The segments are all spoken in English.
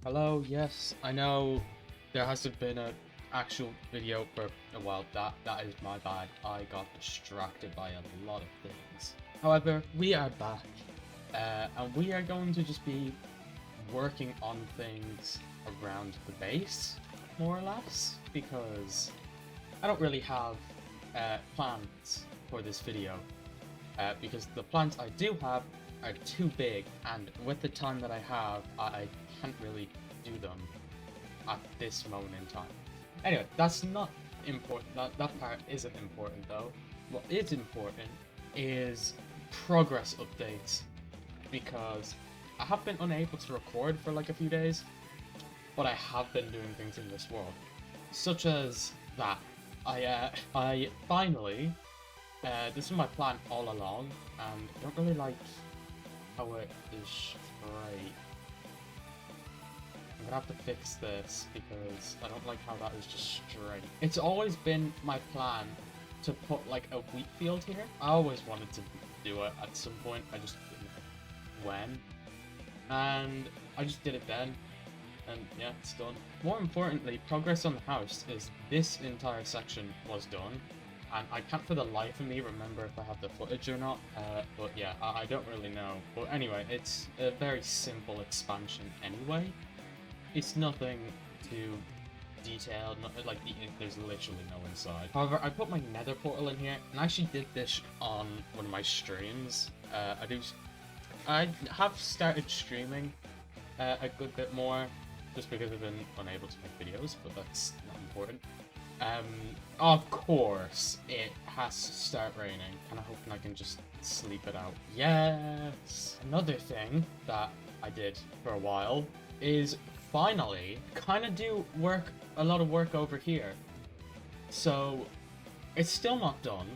Hello, yes, I know there hasn't been an actual video for a while. That is my bad. I got distracted by a lot of things. However, we are back, and we are going to just be working on things around the base, more or less, because I don't really have plans for this video. Because the plans I do have are too big, and with the time that I have, I can't really do them at this moment in time. Anyway, that's not important. That part isn't important though. What is important is progress updates, because I have been unable to record for like a few days, but I have been doing things in this world, such as that. I finally this was my plan all along, and I don't really like how it is straight. I'm gonna have to fix this because I don't like how that is just straight. It's always been my plan to put like a wheat field here. I always wanted to do it at some point, I just didn't know when. And I just did it then, and yeah, it's done. More importantly, progress on the house is this entire section was done. And I can't for the life of me remember if I have the footage or not, but yeah, I don't really know. But anyway, it's a very simple expansion anyway. It's nothing too detailed, like there's literally no inside. However, I put my nether portal in here, and I actually did this on one of my streams. I have started streaming a good bit more, just because I've been unable to make videos, but that's not important. Of course, it has to start raining, and I'm hoping I can just sleep it out. Yes! Another thing that I did for a while is finally kind of do a lot of work over here. So, it's still not done.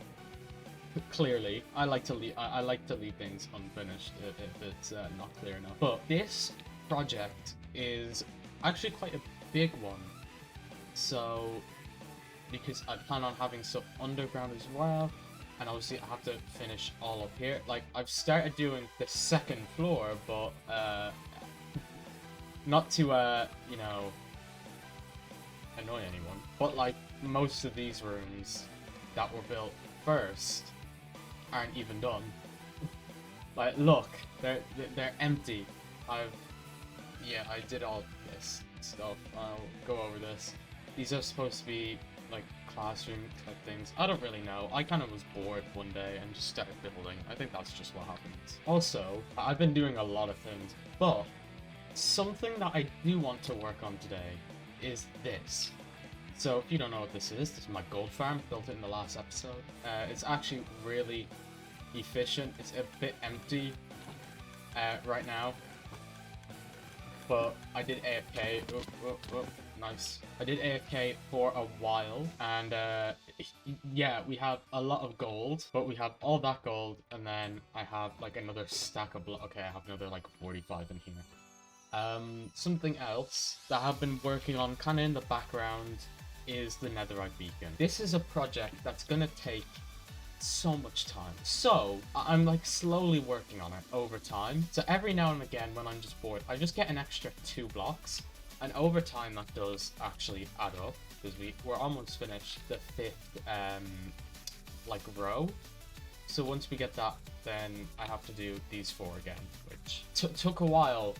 Clearly, I like to leave things unfinished if it's not clear enough. But this project is actually quite a big one. So, because I plan on having stuff underground as well, and obviously I have to finish all up here. Like, I've started doing the second floor, but not to you know, annoy anyone, but like most of these rooms that were built first aren't even done. Like, look, they're empty. I did all this stuff. I'll go over this. These are supposed to be like classroom type things. I don't really know. I kind of was bored one day and just started building. I think that's just what happens. Also, I've been doing a lot of things, but something that I do want to work on today is this. So if you don't know what this is my gold farm. Built it in the last episode. It's actually really efficient. It's a bit empty right now, but I did AFK. Nice. I did AFK for a while, and yeah, we have a lot of gold, but we have all that gold, and then I have like another stack of okay, I have another like 45 in here. Something else that I've been working on kind of in the background is the netherite beacon. This is a project that's gonna take so much time. So I'm like slowly working on it over time. So every now and again when I'm just bored, I just get an extra 2 blocks. And over time that does actually add up, because we're almost finished the 5th like row. So once we get that, then I have to do these 4 again, which took a while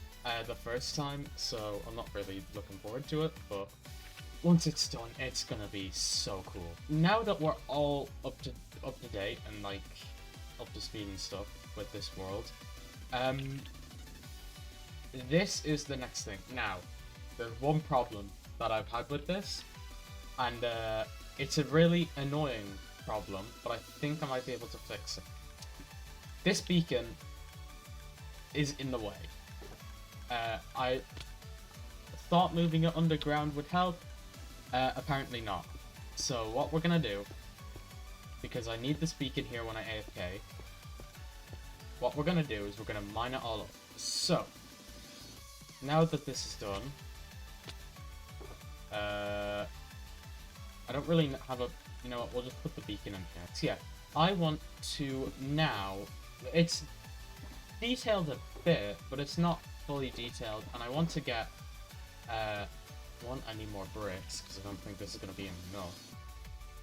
the first time, so I'm not really looking forward to it, but once it's done, it's gonna be so cool. Now that we're all up to date and like up to speed and stuff with this world, this is the next thing. Now, there's one problem that I've had with this, and it's a really annoying problem, but I think I might be able to fix it. This beacon is in the way. I thought moving it underground would help. Apparently not. So what we're gonna do, because I need this beacon here when I AFK, what we're gonna do is we're gonna mine it all up. So, now that this is done, I don't really have a, you know what, we'll just put the beacon in here. So yeah, I want to now, it's detailed a bit, but it's not fully detailed, and I want to get One, I need more bricks, because I don't think this is going to be enough.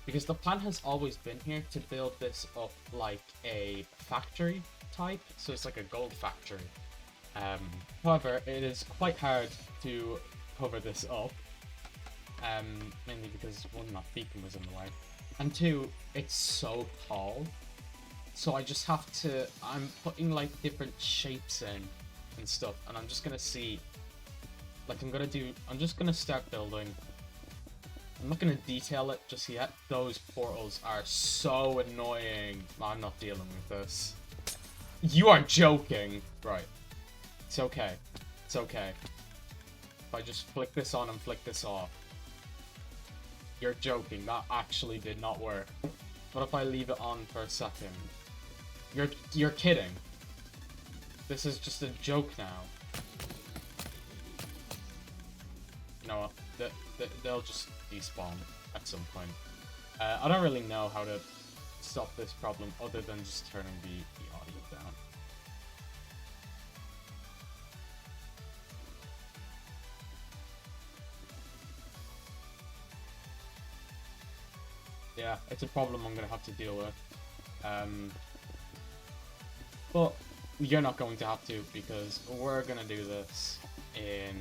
Because the plan has always been here to build this up like a factory type, so it's like a gold factory. However, it is quite hard to cover this up, mainly because one, that beacon was in the way, and two, it's so tall, so I just have to, I'm putting like different shapes in and stuff, and I'm just gonna see, like I'm just gonna start building. I'm not gonna detail it just yet. Those portals are so annoying. I'm not dealing with this. You are joking. Right. It's okay. It's okay. If I just flick this on and flick this off. You're joking. That actually did not work. What if I leave it on for a second? You're kidding. This is just a joke now. You know what? They'll just despawn at some point. I don't really know how to stop this problem other than just turning the audio down. Yeah, it's a problem I'm gonna have to deal with. But you're not going to have to, because we're gonna do this in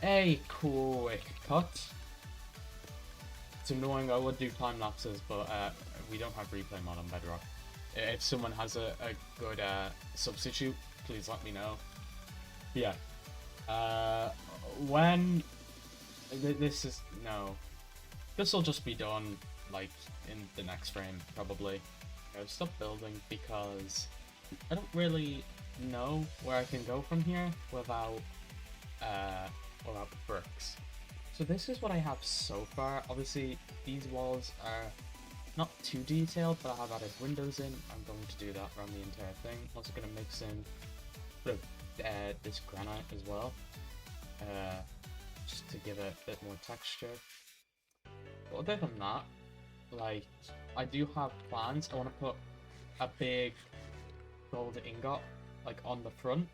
a quick cut. It's annoying, I would do time lapses, but we don't have replay mod on Bedrock. If someone has a good substitute, please let me know. Yeah. When this is this will just be done like in the next frame probably. I'll stop building because I don't really know where I can go from here without bricks. So this is what I have so far. Obviously these walls are not too detailed, but I have added windows in. I'm going to do that around the entire thing. I'm also going to mix in this granite as well, just to give it a bit more texture. But other than that, like, I do have plans. I want to put a big gold ingot like on the front,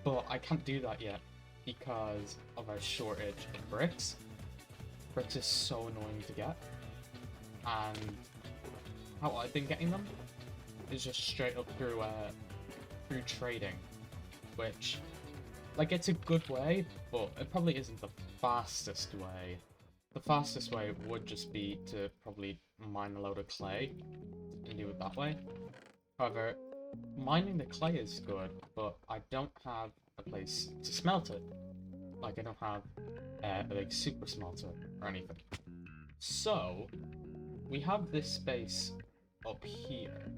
but I can't do that yet because of our shortage of bricks. Bricks is so annoying to get, and how I've been getting them is just straight up through trading, which, like, it's a good way, but it probably isn't the fastest way. The fastest way would just be to probably mine a load of clay and do it that way. However, mining the clay is good, but I don't have a place to smelt it. Like, I don't have a big super smelter or anything. So, we have this space up here,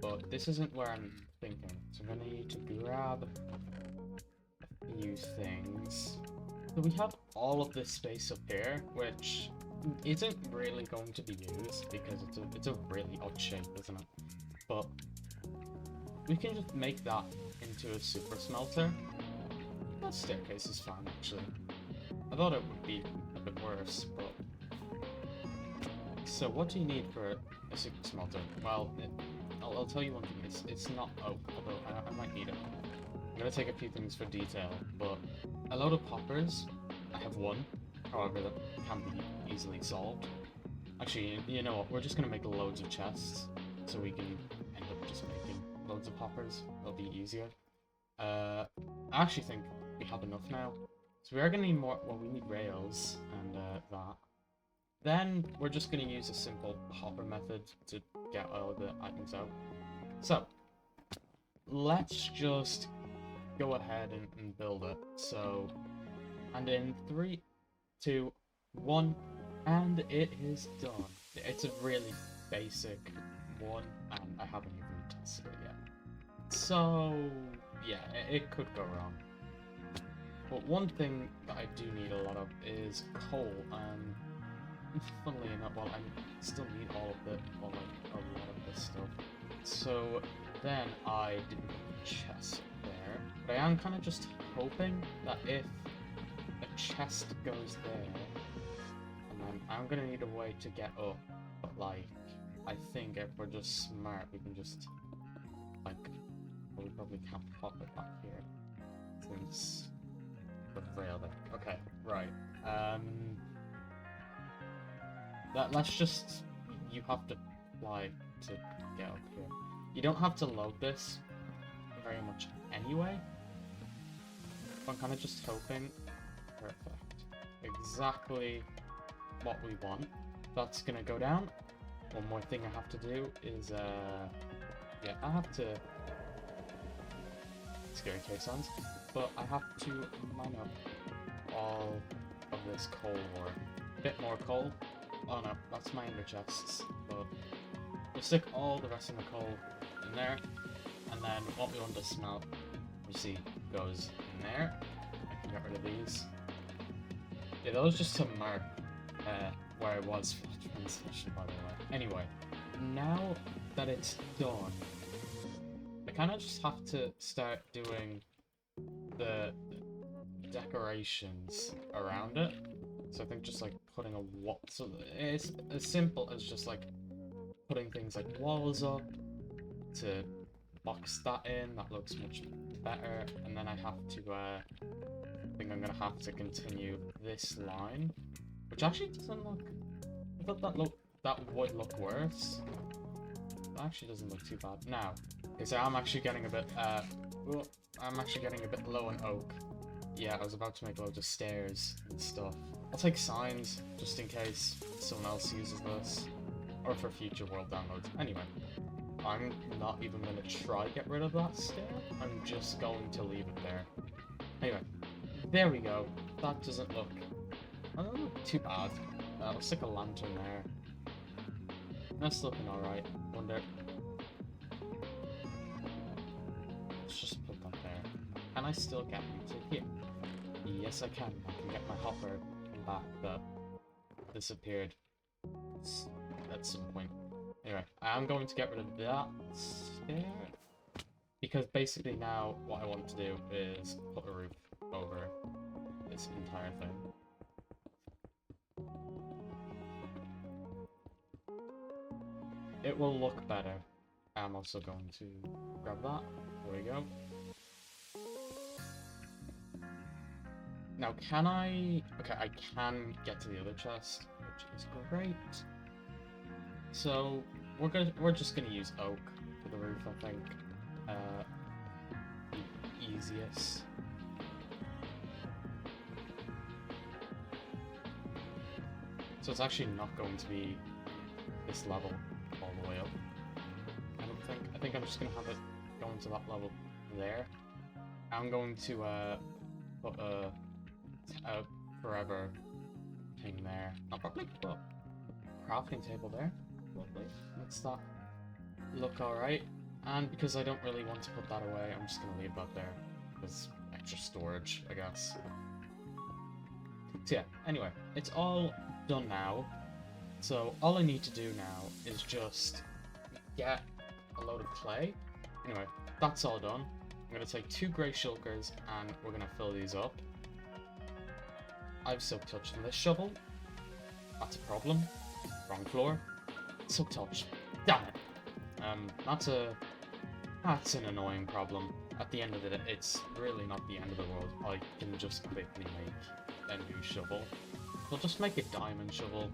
but this isn't where I'm thinking. So I'm gonna need to grab a few things. So we have all of this space up here, which isn't really going to be used because it's a really odd shape, isn't it? But we can just make that into a super smelter. That staircase is fine, actually. I thought it would be a bit worse, but... So what do you need for a super smelter? Well, I'll tell you one thing, it's not oak, although I might need it. I'm gonna take a few things for detail, but a load of poppers, I have one, however that can be easily solved. Actually, you know what, we're just gonna make loads of chests, so we can end up just making loads of poppers. It'll be easier. I actually think we have enough now. So we are gonna need more, well, we need rails and that. Then we're just gonna use a simple hopper method to get all the items out. So, let's just go ahead and build it. So, and in 3, 2, 1, and it is done. It's a really basic one, and I haven't even tested it yet. So, yeah, it could go wrong. But one thing that I do need a lot of is coal, and funnily enough, well, I still need all of a lot of this stuff. So then I didn't put the chest there, but I am kind of just hoping that if a chest goes there, and then I'm gonna need a way to get up, but like, I think if we're just smart, we can just, like, well, we probably can't pop it back here. let's just... You have to fly to get up here. You don't have to load this very much anyway. I'm kind of just hoping. Perfect. Exactly what we want. That's gonna go down. One more thing I have to do is, yeah, I have to... Scary cave sounds. But I have to mine up all of this coal ore. A bit more coal. Oh no, that's my ender chests. But we'll stick all the rest of the coal in there. And then what we want to smelt, you see, goes in there. I can get rid of these. Yeah, that was just to mark where I was for the transition, by the way. Anyway, now that it's done, I kind of just have to start doing the decorations around it. So I think just like putting a wall, so it's as simple as just like putting things like walls up to box that in. That looks much better. And then I have to, I think I'm gonna have to continue this line, which actually doesn't look. I thought that would look worse. That actually doesn't look too bad now. Okay, so I'm actually getting a bit. I'm actually getting a bit low on oak. Yeah, I was about to make loads of stairs and stuff. I'll take signs just in case someone else uses this, or for future world downloads. Anyway, I'm not even going to try to get rid of that stair. I'm just going to leave it there. Anyway, there we go. That doesn't look too bad. I'll stick a lantern there. That's looking alright. Wonder. Let's just put that there. Can I still get into here? Yes, I can. I can get my hopper back that disappeared at some point. Anyway, I am going to get rid of that stair because basically now what I want to do is put a roof over this entire thing. It will look better. I'm also going to grab that. There we go. Now, can I... Okay, I can get to the other chest, which is great. So, we're just gonna use oak for the roof, I think. The easiest. So it's actually not going to be this level all the way up. I don't think. I think I'm just gonna have it going to that level there. I'm going to put a forever thing there. I'll probably put a crafting table there. Lovely. Makes that look alright. And because I don't really want to put that away, I'm just gonna leave that there. Because extra storage, I guess. So yeah, anyway, it's all done now. So all I need to do now is just get a load of clay. Anyway, that's all done. I'm gonna take 2 grey shulkers and we're gonna fill these up. I've silk touched on this shovel. That's a problem. Wrong floor. Silk touch. Damn it. That's an annoying problem. At the end of it, it's really not the end of the world. I can just quickly make a new shovel. We'll just make a diamond shovel.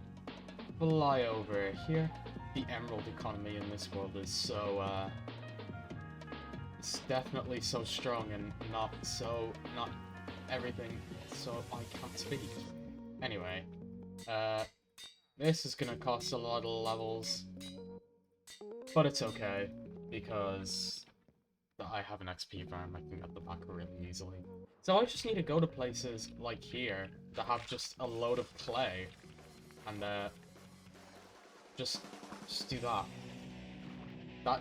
Fly over here. The emerald economy in this world is so, it's definitely so strong and not everything, so I can't speak. Anyway, this is gonna cost a lot of levels, but it's okay, because I have an XP farm, I can get the back really easily. So I just need to go to places like here that have just a load of clay, and just do that.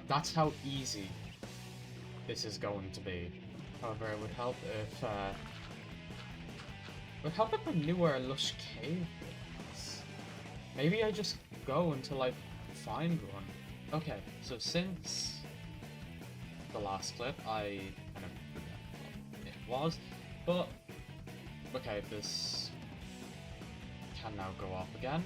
That's how easy this is going to be. However, it would help if I knew where a lush cave is. Maybe I just go until I find one. Okay, so since the last clip, I kind of forget what it was, but okay, this can now go off again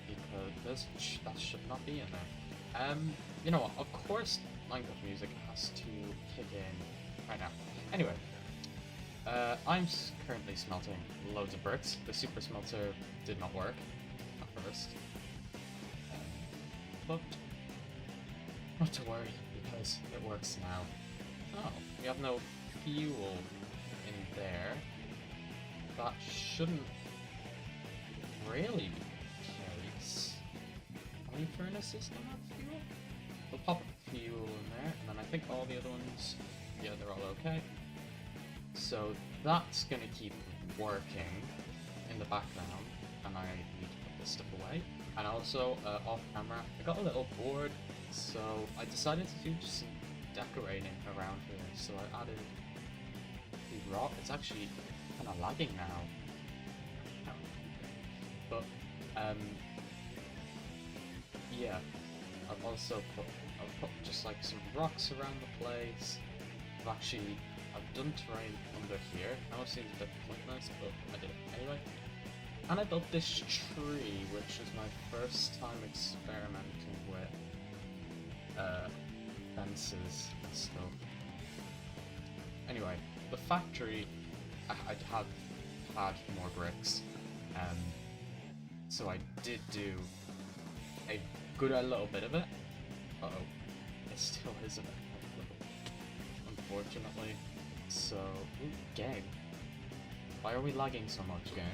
because that should not be in there. You know what? Of course, Minecraft music has to kick in right now. Anyway, I'm currently smelting loads of bricks. The super smelter did not work at first. But not to worry, because it works now. Oh, we have no fuel in there. That shouldn't really be the case. How many furnaces don't have fuel? We'll pop fuel in there, and then I think all the other ones, yeah, they're all okay. So that's gonna keep working in the background, and I need to put this stuff away. And also, off camera, I got a little bored, so I decided to do just some decorating around here. So I added the rock. It's actually kind of lagging now. But, yeah. I've also put just like some rocks around the place. I've done terrain under here. I know it seems a bit pointless, but I did it anyway. And I built this tree, which was my first time experimenting with fences and stuff. Anyway, the factory, I'd have had more bricks, so I did do a good little bit of it. Uh-oh, it still isn't unfortunately. So, ooh, game. Why are we lagging so much, game?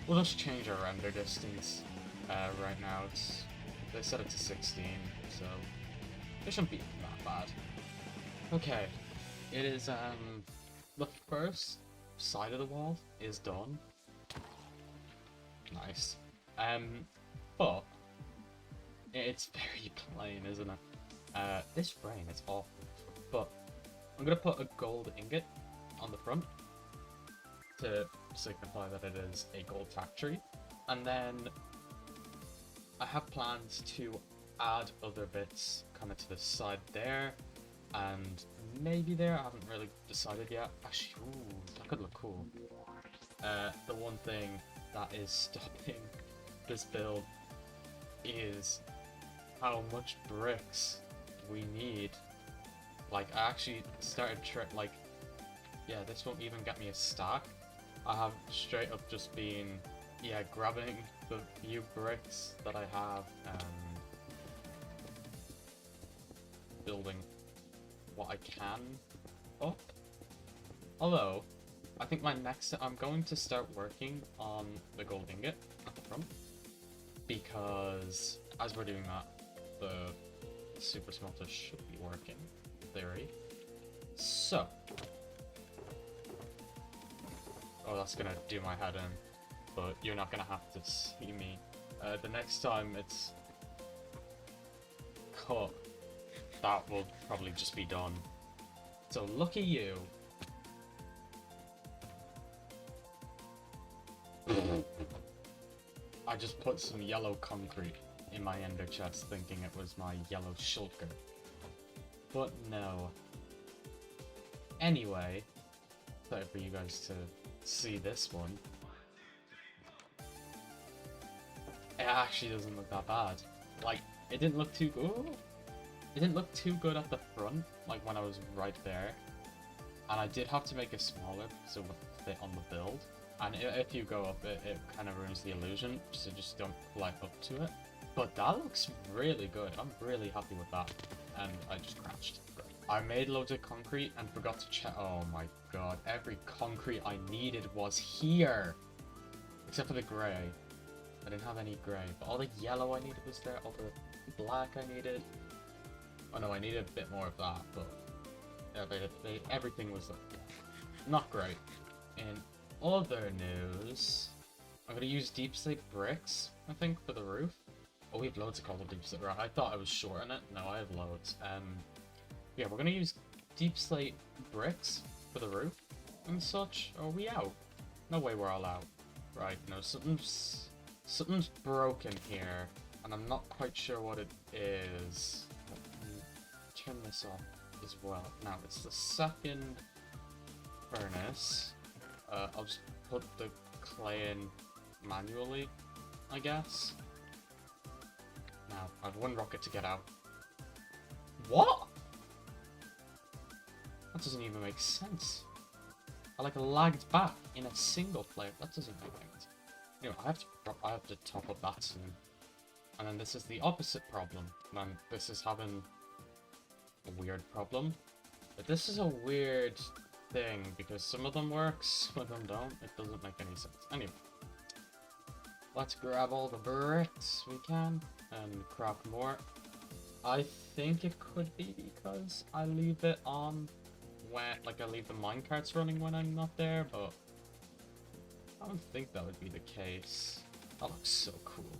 We'll just change our render distance. Right now they set it to 16, so it shouldn't be that bad. Okay, it is the first side of the wall is done. Nice. But it's very plain, isn't it? This rain is awful. But I'm gonna put a gold ingot on the front to signify that it is a gold factory, and then I have plans to add other bits kind of to the side there, and maybe there. I haven't really decided yet. Actually, ooh, that could look cool. The one thing that is stopping this build is how much bricks we need. Like, I actually started yeah, this won't even get me a stack. I have straight up just been, yeah, grabbing the few bricks that I have and building what I can up. Although, I think I'm going to start working on the gold ingot at the front, because as we're doing that, the super smelter should be working, in theory. So, oh, that's gonna do my head in, but you're not gonna have to see me. The next time it's cut, that will probably just be done. So lucky you. I just put some yellow concrete in my ender chest thinking it was my yellow shulker. But no. Anyway, sorry for you guys to see this one. It actually doesn't look that bad. Like, it didn't look too good. It didn't look too good at the front, like when I was right there. And I did have to make it smaller so it would fit on the build. And if you go up, it kind of ruins the illusion, so just don't fly up to it. But that looks really good. I'm really happy with that. And I just crashed. I made loads of concrete and forgot to check. Oh my god, every concrete I needed was here! Except for the grey. I didn't have any grey, but all the yellow I needed was there, all the black I needed. Oh no, I needed a bit more of that, but yeah, everything was not great. In other news, I'm going to use deep slate bricks, I think, for the roof. Oh, we have loads of cobble deep slate. Right, I thought I was short on it. No, I have loads. Yeah, we're going to use deep slate bricks for the roof and such. Are we out? No way we're all out. Right, no, something's broken here, and I'm not quite sure what it is. Let me turn this off as well. Now, it's the second furnace. I'll just put the clay in manually, I guess. Now, I have one rocket to get out. What? That doesn't even make sense. I lagged back in a single player. That doesn't make sense. Anyway, I have to top up that soon. And then this is the opposite problem. And this is having a weird problem. But this is a weird thing, because some of them work, some of them don't. It doesn't make any sense. Anyway. Let's grab all the bricks we can and craft more. I think it could be because I leave it on when, like, I leave the minecarts running when I'm not there, but I don't think that would be the case. That looks so cool.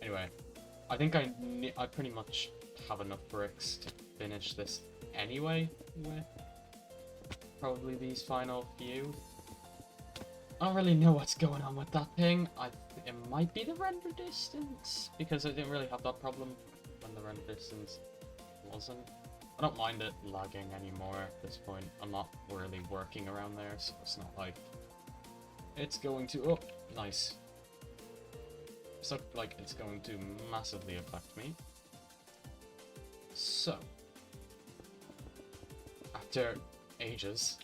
Anyway, I think I pretty much have enough bricks to finish this anyway with probably these final few. I don't really know what's going on with that thing. It might be the render distance, because I didn't really have that problem when the render distance wasn't. I don't mind it lagging anymore at this point. I'm not really working around there, so it's not like it's going to... Oh, nice. It's not like it's going to massively affect me. So, after ages,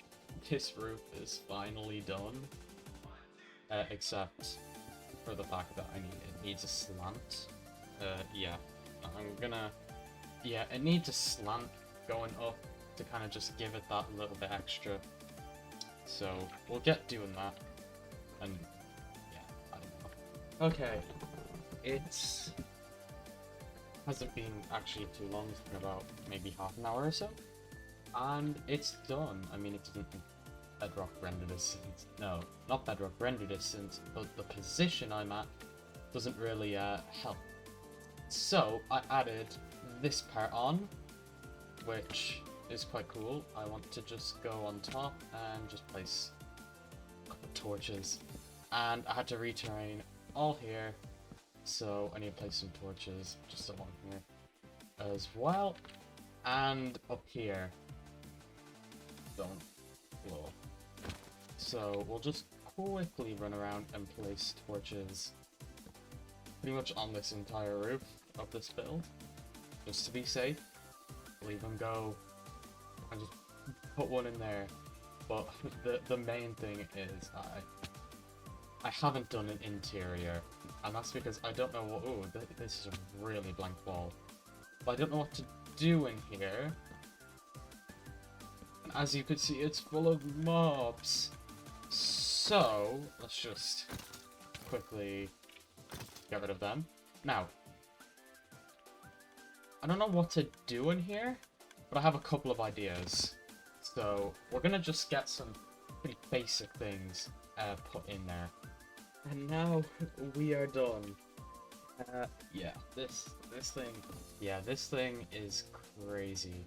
this roof is finally done. Except for the fact that it needs a slant. Yeah, I'm gonna... Yeah, it needs a slant going up to kind of just give it that little bit extra. So, we'll get doing that. And, yeah, I don't know. Okay, it's... hasn't been actually too long, it's been about maybe half an hour or so. And it's done. I mean, it didn't... Bedrock render distance. No, not Bedrock render distance, but the position I'm at doesn't really help. So I added this part on, which is quite cool. I want to just go on top and just place a couple of torches. And I had to reterrain all here, so I need to place some torches just along here as well. And up here. Don't blow. So we'll just quickly run around and place torches pretty much on this entire roof of this build, just to be safe. Leave them go and just put one in there. But the main thing is I haven't done an interior, and that's because I don't know what... Oh, this is a really blank wall. But I don't know what to do in here. And as you can see, it's full of mobs. So, let's just quickly get rid of them. Now, I don't know what to do in here, but I have a couple of ideas. So, we're gonna just get some pretty basic things put in there. And now we are done. Yeah, this thing is crazy.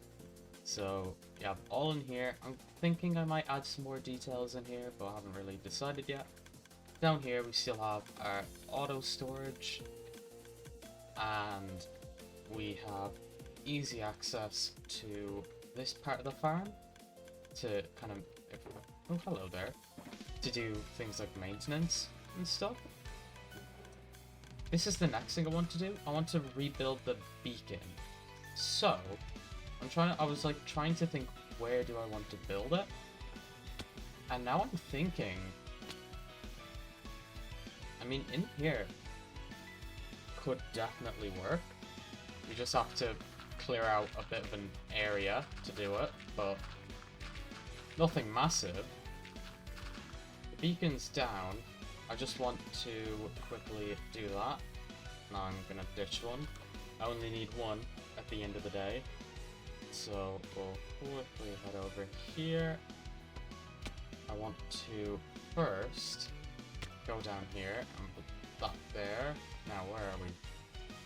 So, yeah, all in here. I'm thinking I might add some more details in here, but I haven't really decided yet. Down here, we still have our auto storage, and we have easy access to this part of the farm to kind of... Oh, hello there. To do things like maintenance and stuff. This is the next thing I want to do. I want to rebuild the beacon. So, I was like trying to think, where do I want to build it? And now I'm thinking, I mean, in here could definitely work. We just have to clear out a bit of an area to do it, but nothing massive. The beacon's down. I just want to quickly do that. Now I'm gonna ditch one. I only need one at the end of the day. So we'll quickly head over here. I want to first go down here and put that there. Now where are we?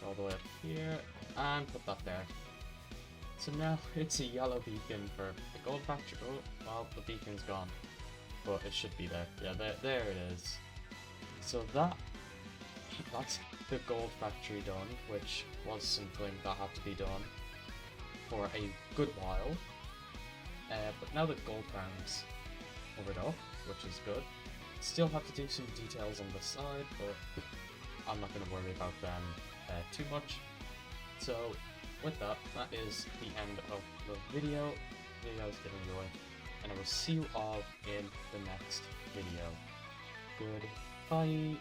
All the way up here and put that there. So now it's a yellow beacon for the gold factory. Oh, well, the beacon's gone, but it should be there. Yeah, there it is. So that's the gold factory done, which was something that had to be done for a good while. But now the gold farm's covered up, which is good. Still have to do some details on the side, but I'm not going to worry about them too much. So with that, that is the end of the video. Hope you guys did enjoy, and I will see you all in the next video. Goodbye.